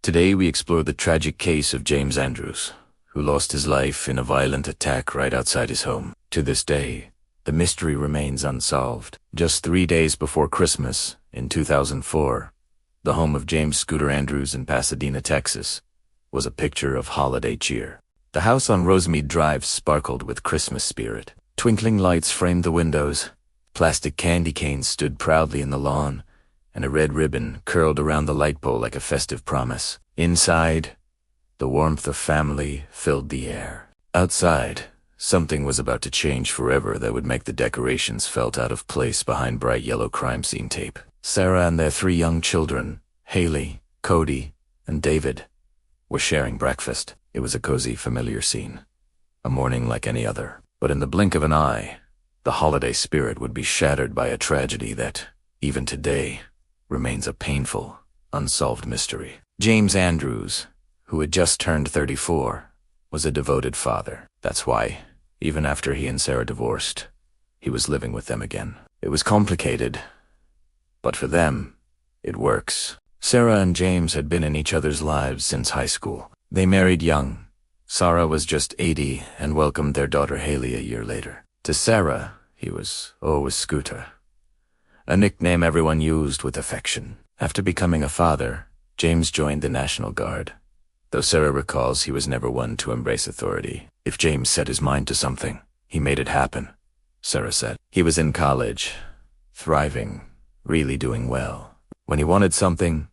Today we explore the tragic case of James Andrews, who lost his life in a violent attack right outside his home. To this day, the mystery remains unsolved. Just 3 days before Christmas, in 2004, the home of James Scooter Andrews in Pasadena, Texas, was a picture of holiday cheer. The house on Rosemead Drive sparkled with Christmas spirit. Twinkling lights framed the windows, plastic candy canes stood proudly in the lawn, and a red ribbon curled around the light pole like a festive promise. Inside, the warmth of family filled the air. Outside, something was about to change forever that would make the decorations felt out of place behind bright yellow crime scene tape. Sarah and their 3 young children, Haley, Cody, and David, were sharing breakfast. It was a cozy, familiar scene, a morning like any other. But in the blink of an eye, the holiday spirit would be shattered by a tragedy that, even today, remains a painful, unsolved mystery. James Andrews, who had just turned 34, was a devoted father. That's why, even after he and Sarah divorced, he was living with them again. It was complicated, but for them, it works. Sarah and James had been in each other's lives since high school. They married young. Sarah was just 80 and welcomed their daughter Haley a year later. To Sarah, he was always Scooter, a nickname everyone used with affection. After becoming a father, James joined the National Guard, though Sarah recalls he was never one to embrace authority. If James set his mind to something, he made it happen, Sarah said. He was in college, thriving, really doing well. When he wanted something,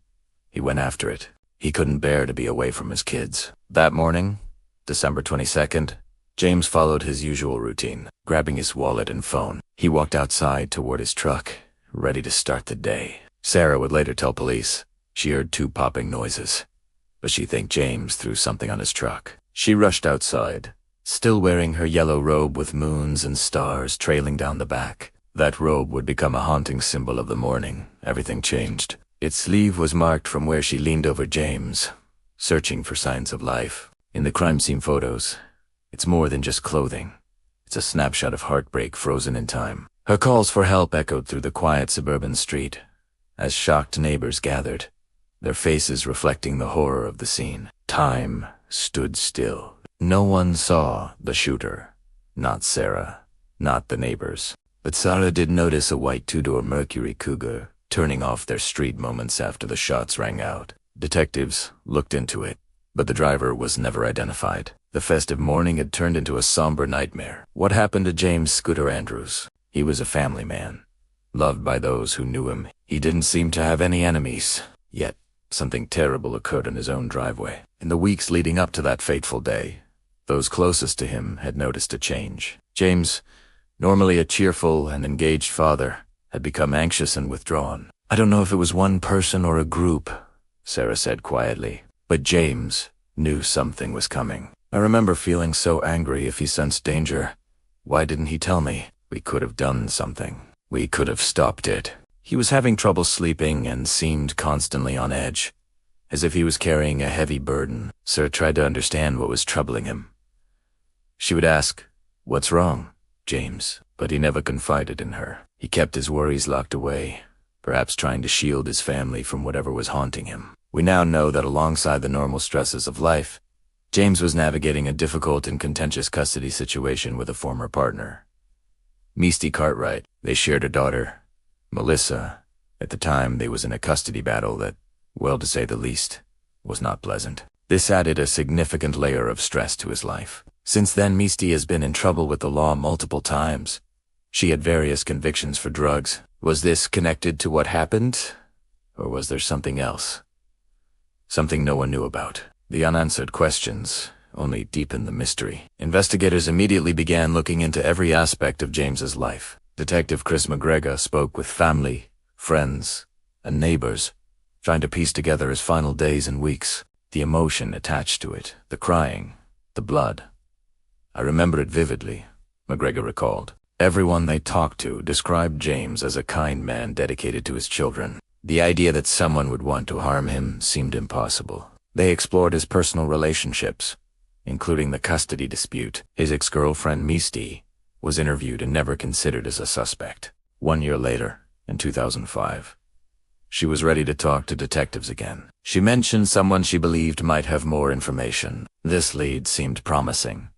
he went after it. He couldn't bear to be away from his kids. That morning, December 22nd, James followed his usual routine, grabbing his wallet and phone. He walked outside toward his truck, ready to start the day. Sarah would later tell police she heard 2 popping noises, but she think James threw something on his truck. She rushed outside, still wearing her yellow robe with moons and stars trailing down the back. That robe would become a haunting symbol of the morning. Everything changed. Its sleeve was marked from where she leaned over James, searching for signs of life. In the crime scene photos, it's more than just clothing. It's a snapshot of heartbreak frozen in time. Her calls for help echoed through the quiet suburban street as shocked neighbors gathered, their faces reflecting the horror of the scene. Time stood still. No one saw the shooter. Not Sarah, not the neighbors. But Sarah did notice a white 2-door Mercury Cougar turning off their street moments after the shots rang out. Detectives looked into it, but the driver was never identified. The festive morning had turned into a somber nightmare. What happened to James Scooter Andrews? He was a family man, loved by those who knew him. He didn't seem to have any enemies. Yet, something terrible occurred in his own driveway. In the weeks leading up to that fateful day, those closest to him had noticed a change. James, normally a cheerful and engaged father, had become anxious and withdrawn. I don't know if it was one person or a group, Sarah said quietly, but James knew something was coming. I remember feeling so angry. If he sensed danger, why didn't he tell me? We could have done something. We could have stopped it. He was having trouble sleeping and seemed constantly on edge, as if he was carrying a heavy burden. Sarah tried to understand what was troubling him. She would ask, "What's wrong, James?" But he never confided in her. He kept his worries locked away, perhaps trying to shield his family from whatever was haunting him. We now know that alongside the normal stresses of life, James was navigating a difficult and contentious custody situation with a former partner, Misty Cartwright. They shared a daughter, Melissa. At the time, they was in a custody battle that, well, to say the least, was not pleasant. This added a significant layer of stress to his life. Since then, Misty has been in trouble with the law multiple times. She had various convictions for drugs. Was this connected to what happened? Or was there something else? Something no one knew about. The unanswered questions only deepened the mystery. Investigators immediately began looking into every aspect of James's life. Detective Chris McGregor spoke with family, friends, and neighbors, trying to piece together his final days and weeks. The emotion attached to it, the crying, the blood. I remember it vividly, McGregor recalled. Everyone they talked to described James as a kind man dedicated to his children. The idea that someone would want to harm him seemed impossible. They explored his personal relationships, including the custody dispute. His ex-girlfriend, Misty, was interviewed and never considered as a suspect. 1 year later, in 2005, She was ready to talk to detectives again. She mentioned someone she believed might have more information. This lead seemed promising.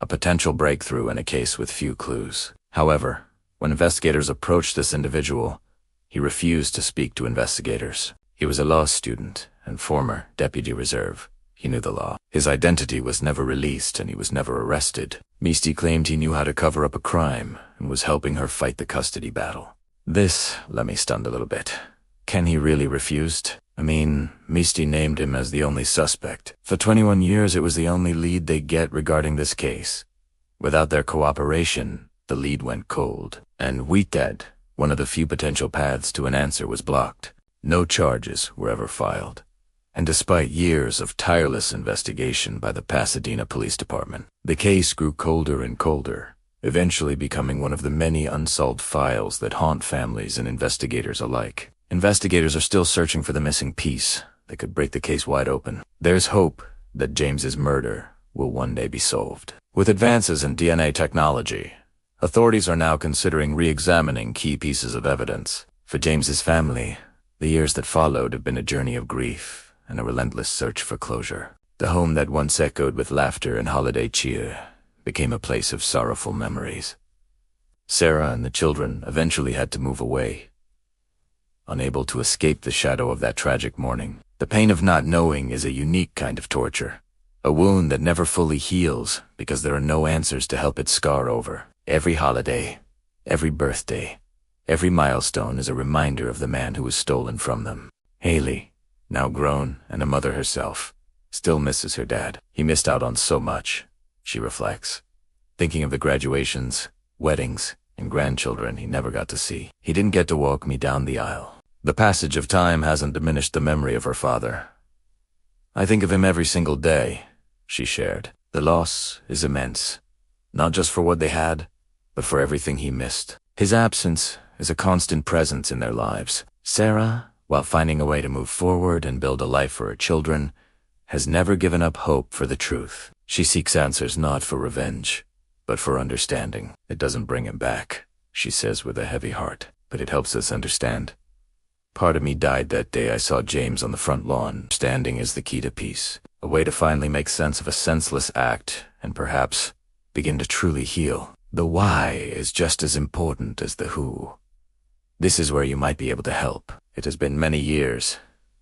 A potential breakthrough in a case with few clues. However, when investigators approached this individual, he refused to speak to investigators. He was a law student and former deputy reserve. He knew the law. His identity was never released and he was never arrested. Misty claimed he knew how to cover up a crime and was helping her fight the custody battle. This let me stunned a little bit. Ken he really refused? I mean, Misty named him as the only suspect. For 21 years it was the only lead they get regarding this case. Without their cooperation, the lead went cold. And Wheatdead, one of the few potential paths to an answer, was blocked. No charges were ever filed. And despite years of tireless investigation by the Pasadena Police Department, the case grew colder and colder, eventually becoming one of the many unsolved files that haunt families and investigators alike. Investigators are still searching for the missing piece that could break the case wide open. There's hope that James's murder will one day be solved. With advances in DNA technology, authorities are now considering re-examining key pieces of evidence. For James's family, the years that followed have been a journey of grief and a relentless search for closure. The home that once echoed with laughter and holiday cheer became a place of sorrowful memories. Sarah and the children eventually had to move away, unable to escape the shadow of that tragic morning. The pain of not knowing is a unique kind of torture, a wound that never fully heals because there are no answers to help it scar over. Every holiday, every birthday, every milestone is a reminder of the man who was stolen from them. Haley, now grown and a mother herself, still misses her dad. He missed out on so much, she reflects, thinking of the graduations, weddings, and grandchildren he never got to see. He didn't get to walk me down the aisle. The passage of time hasn't diminished the memory of her father. I think of him every single day, she shared. The loss is immense, not just for what they had, but for everything he missed. His absence is a constant presence in their lives. Sarah, while finding a way to move forward and build a life for her children, has never given up hope for the truth. She seeks answers not for revenge, but for understanding. It doesn't bring him back, she says with a heavy heart, but it helps us understand. Part of me died that day I saw James on the front lawn. Standing is the key to peace, a way to finally make sense of a senseless act and perhaps begin to truly heal. The why is just as important as the who. This is where you might be able to help. It has been many years,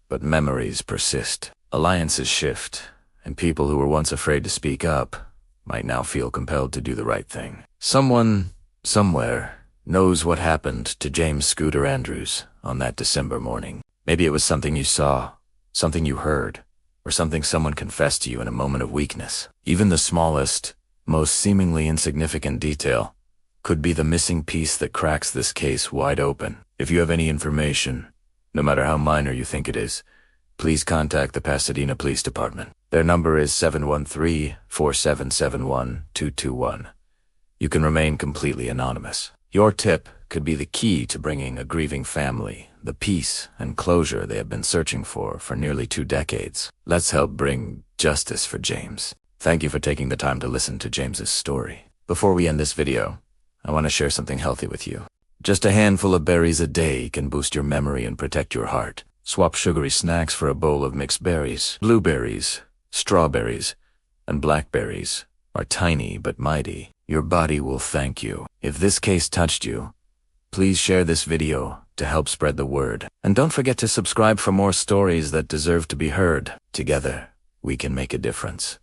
but memories persist. Alliances shift, and people who were once afraid to speak up might now feel compelled to do the right thing. Someone, somewhere, knows what happened to James Scooter Andrews on that December morning. Maybe it was something you saw, something you heard, or something someone confessed to you in a moment of weakness. Even the smallest, most seemingly insignificant detail could be the missing piece that cracks this case wide open. If you have any information, no matter how minor you think it is, please contact the Pasadena Police Department. Their number is 713-4771-221. You can remain completely anonymous. Your tip could be the key to bringing a grieving family the peace and closure they have been searching for nearly 2 decades. Let's help bring justice for James. Thank you for taking the time to listen to James's story. Before we end this video, I want to share something healthy with you. Just a handful of berries a day can boost your memory and protect your heart. Swap sugary snacks for a bowl of mixed berries. Blueberries, strawberries, and blackberries are tiny but mighty. Your body will thank you. If this case touched you, please share this video to help spread the word. And don't forget to subscribe for more stories that deserve to be heard. Together, we can make a difference.